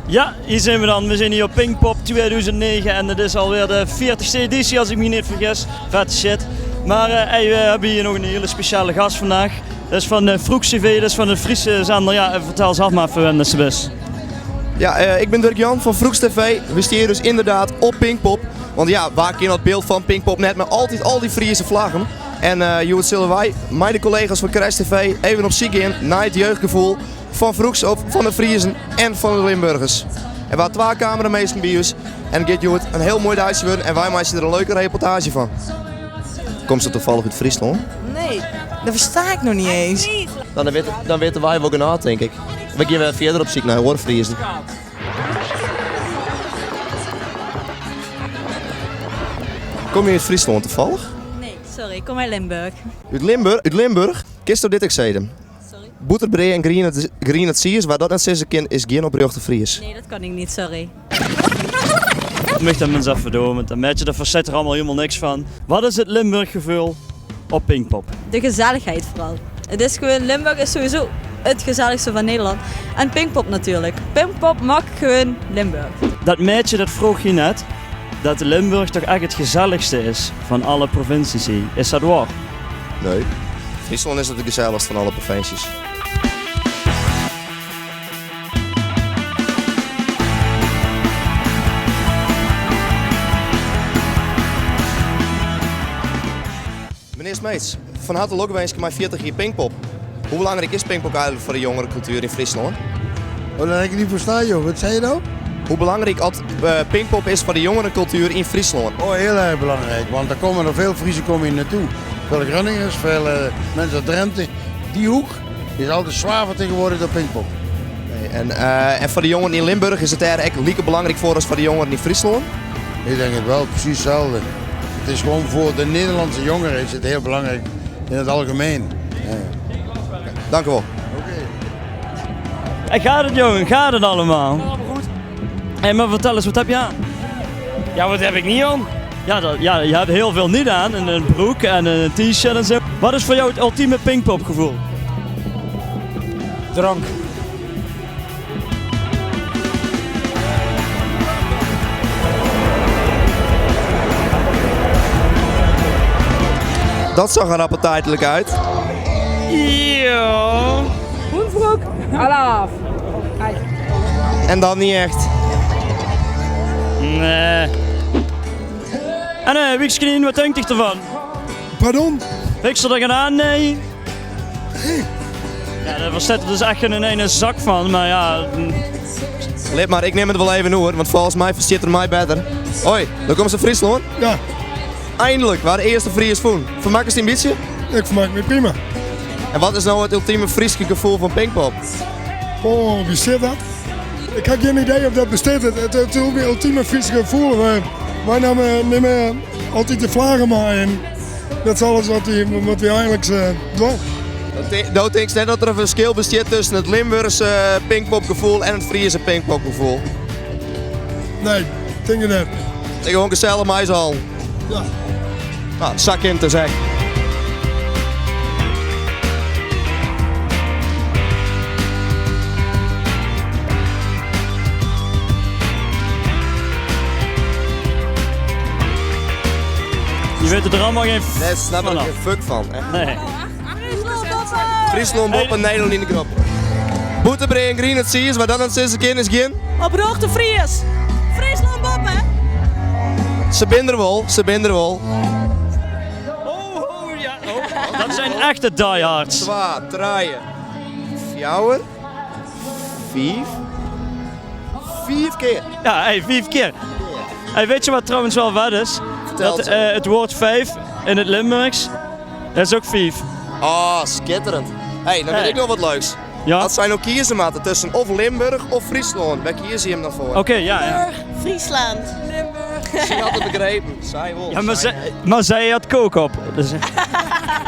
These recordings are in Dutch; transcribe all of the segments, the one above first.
Ja, hier zijn we dan. We zijn hier op Pinkpop 2009 en het is alweer de 40ste editie als ik me niet vergis. Vette shit. Maar we hebben hier nog een hele speciale gast vandaag. Dat is van Vroeg CV, dat is van de Friese zender. Ja, vertel zelf maar even wat ze is. Ja, ik ben Dirk-Jan van Vroeg TV. We staan hier dus inderdaad op Pinkpop. Want ja, waar ken dat beeld van Pinkpop net met altijd al die Friese vlaggen. En je zullen wij, mijn collega's van Kruis TV, even op ziek in naar het jeugdgevoel van Vroegs, van de Friesen en van de Limburgers. Er waren 2 camerameesters bij ons en het gaat een heel mooi Duits worden en wij maken er een leuke reportage van. Komt ze toevallig uit Friesland? Nee, dat versta ik nog niet eens. Dan weten wij wel genoeg, denk ik. We gaan weer verder op ziek naar Hoorfriesen. Kom je uit Friesland toevallig? Nee, sorry, ik kom uit Limburg. Uit Limburg? Kist dit ik zeggen? Sorry? Boeterbree en green het siers, waar dat net zeggen kind is geen oprechte Fries. Nee, dat kan ik niet, sorry. Ik mag dat mensen even doen, want dan merk je, daar verzet er allemaal helemaal niks van. Wat is het Limburg gevoel op Pinkpop? De gezelligheid vooral. Het is gewoon, Limburg is sowieso het gezelligste van Nederland. En Pinkpop natuurlijk. Pinkpop mag gewoon Limburg. Dat meisje dat vroeg je net, dat Limburg toch echt het gezelligste is van alle provincies hier. Is dat waar? Nee. Friesland is het de gezelligste van alle provincies. Meneer Smeets, van harte lokwensen mijn 40 jaar Pinkpop. Hoe belangrijk is Pinkpop eigenlijk voor de jongere cultuur in Friesland? Oh, dat heb ik niet verstaan, joh. Wat zei je nou? Hoe belangrijk Pinkpop is voor de jongere cultuur in Friesland? Oh, heel erg belangrijk, want daar komen er veel Friesen hier naartoe. Veel Groningers, veel mensen uit Drenthe. Die hoek is altijd zwaar vertegenwoordigd door Pinkpop. Nee, en voor de jongeren in Limburg is het er echt lieke belangrijk voor als voor de jongeren in Friesland? Ik denk het wel, precies hetzelfde. Het is gewoon voor de Nederlandse jongeren is het heel belangrijk in het algemeen. Ja. Dank u wel. En gaat het jongen, gaat het allemaal? Ja, maar goed. Hey, maar vertel eens, wat heb je aan? Ja, wat heb ik niet aan? Ja, je hebt heel veel niet aan, een broek en een t-shirt en zo. Wat is voor jou het ultieme Pinkpop gevoel? Drank. Dat zag er appetijtelijk uit. Ja. Hoenvroek, alaaf. En dan niet echt. Nee. En Wieksknien, wat denkt je ervan? Pardon? Heb je er gedaan? Nee. Ja, daar zit er dus echt geen ene zak van, maar ja. Let maar, ik neem het wel even hoor, want volgens mij verstaat er mij beter. Hoi, daar komt ze Friesland. Ja, Eindelijk, waar de eerste Fries voen. Vermaak is het een beetje? ik vermaak me prima. En wat is nou het ultieme Friese gevoel van Pinkpop? Oh, wie zit dat? Ik heb geen idee of dat bestaat. Het ultieme Friese gevoel. Wij nemen altijd de vlaggen maar en dat is alles wat we eigenlijk doen. Dat denk ik net dat er een verschil bestaat tussen het Limburgse Pinkpop gevoel en het Friese Pinkpop gevoel. Nee, ik denk het niet. Ik gewoon gezellig mij al. Ja. Nou, zak in te zeggen. Je weet er allemaal geen Daar snap ik vanaf. geen fuck van. Echt. Nee. Friesland op en Nederland in de knop. Boeterbree en green het zie je, maar dan het zesde keer is geen. Oproog de Fries. Friesland Bob, hè? Ze binden wel, ze binden wel. Oh, ja. Oh. Dat zijn echte diehards. 2, 3, 4, 5 keer. Ja, hey, 5 keer. Hey, weet je wat trouwens wel wat is? Vertel Dat, het. het woord 5 in het Limburgs, dat is ook 5. Oh, schitterend. Hey, dan weet Hey. ik nog wat leuks. Ja? Dat zijn ook kiezenmaten tussen of Limburg of Friesland. Waar kiezen je hem dan voor? Oké, ja. Friesland. Misschien had het begrepen. Zij wel. Ja, zij maar zij had kook op. Dus,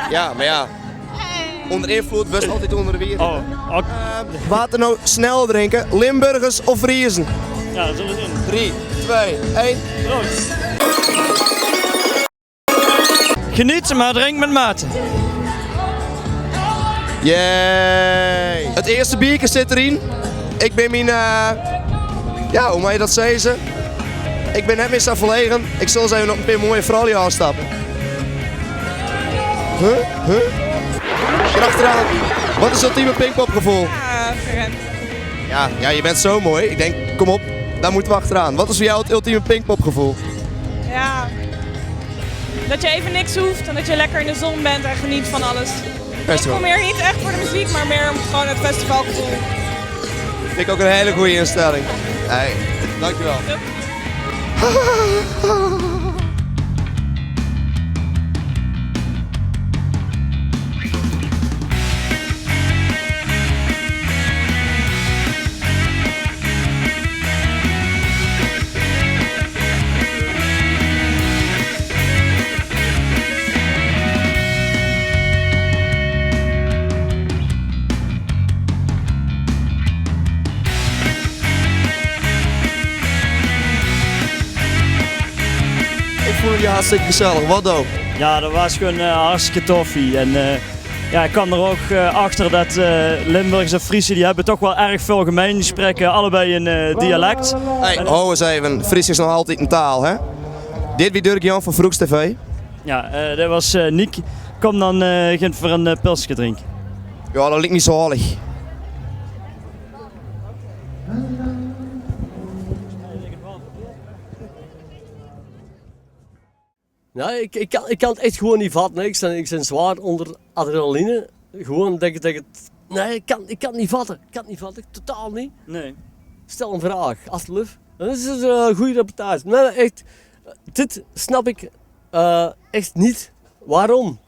ja, maar ja. Onder invloed was altijd onder de weer. oh, Water nou snel drinken, Limburgers of Friesen? ja, dat zullen we zien. 3, 2, 1. Proost. Geniet, maar drink met mate. Yay! Het eerste biertje zit erin. Ik ben mijn Ja, hoe mag je dat zeggen? Ik ben net meer zo verlegen. Ik zal eens even op een paar mooie vrouwen aanstappen. Huh? Erachteraan. Wat is het ultieme Pinkpop gevoel? Ja, je bent zo mooi. Ik denk, kom op, daar moeten we achteraan. Wat is voor jou het ultieme Pinkpop gevoel? Ja. Dat je even niks hoeft en dat je lekker in de zon bent en geniet van alles. Ik kom hier niet echt voor de muziek, maar meer om gewoon het festivalgevoel. Vind ik ook een hele goede instelling. Hey, dankjewel. Ik voel je hartstikke gezellig. Wat dan? Ja, dat was gewoon hartstikke toffie. En ja, ik kan er ook achter dat Limburgers en Friese die hebben toch wel erg veel gemeen. Die spreken allebei een dialect. Hey, ho eens even. Fries is nog altijd een taal, hè? Dit wie Dirk-Jan van Vroeks TV. Ja, dat was Niek. Kom dan voor een pilsje drinken. Ja, dat lijkt niet zo halig. Nee, ik kan het echt gewoon niet vatten. Ik ben zwaar onder adrenaline. Gewoon denk ik het... Nee, ik kan het niet vatten. Ik kan het niet vatten. Totaal niet. Nee. Stel een vraag, alsjeblieft. Dat is een goede reportage. Nee, echt. Dit snap ik echt niet. Waarom?